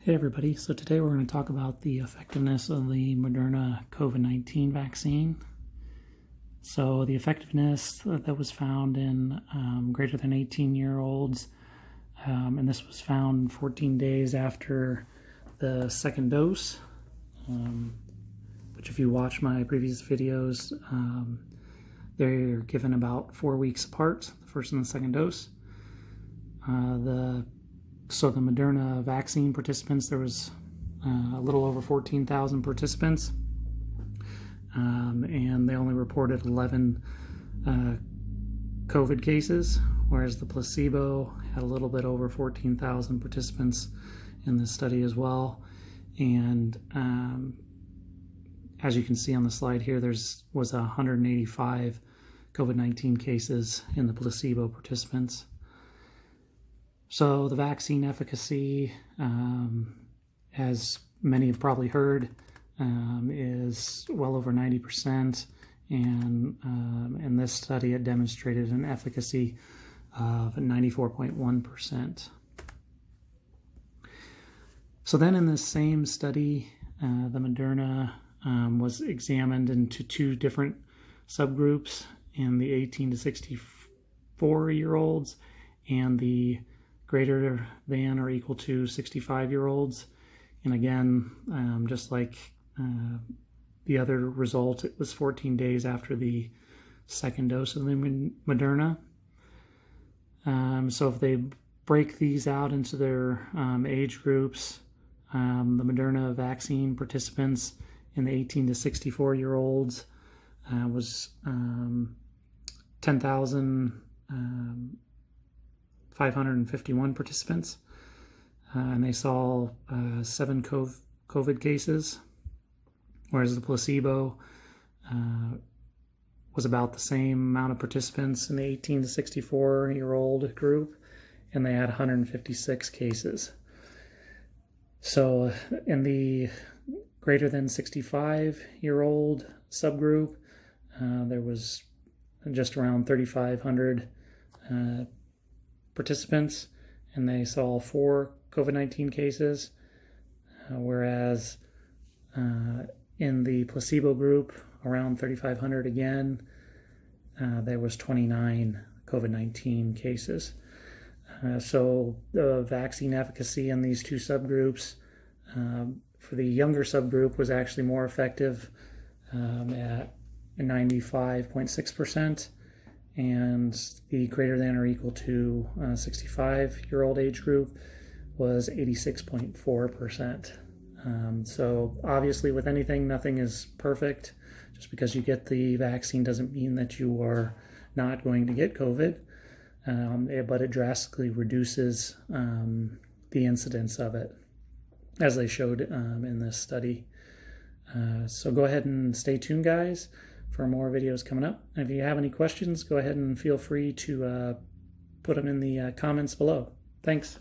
Hey everybody, so today we're going to talk about the effectiveness of the Moderna COVID-19 vaccine. So the effectiveness that was found in greater than 18-year-olds, and this was found 14 days after the second dose, which if you watch my previous videos, they're given about 4 weeks apart, the first and the second dose. So the Moderna vaccine participants, there was a little over 14,000 participants, and they only reported 11 COVID cases, whereas the placebo had a little bit over 14,000 participants in this study as well. And as you can see on the slide here, was 185 COVID-19 cases in the placebo participants. So the vaccine efficacy, as many have probably heard, is well over 90%, and in this study it demonstrated an efficacy of 94.1%. So then in this same study, the Moderna was examined into two different subgroups, in the 18 to 64-year-olds and the greater than or equal to 65-year-olds. And again, just like the other result, it was 14 days after the second dose of the Moderna. So if they break these out into their age groups, the Moderna vaccine participants in the 18 to 64-year-olds was 10,551 participants, and they saw 7 COVID cases, whereas the placebo was about the same amount of participants in the 18 to 64-year-old group, and they had 156 cases. So in the greater than 65-year-old subgroup, there was just around 3,500 participants, and they saw 4 COVID-19 cases, whereas in the placebo group, around 3,500 again, there was 29 COVID-19 cases. So the vaccine efficacy in these two subgroups, for the younger subgroup, was actually more effective at 95.6%, and the greater than or equal to 65-year-old age group was 86.4%. So obviously with anything, nothing is perfect. Just because you get the vaccine doesn't mean that you are not going to get COVID, but it drastically reduces the incidence of it, as they showed in this study. So go ahead and stay tuned, guys, for more videos coming up. And if you have any questions, go ahead and feel free to put them in the comments below. Thanks.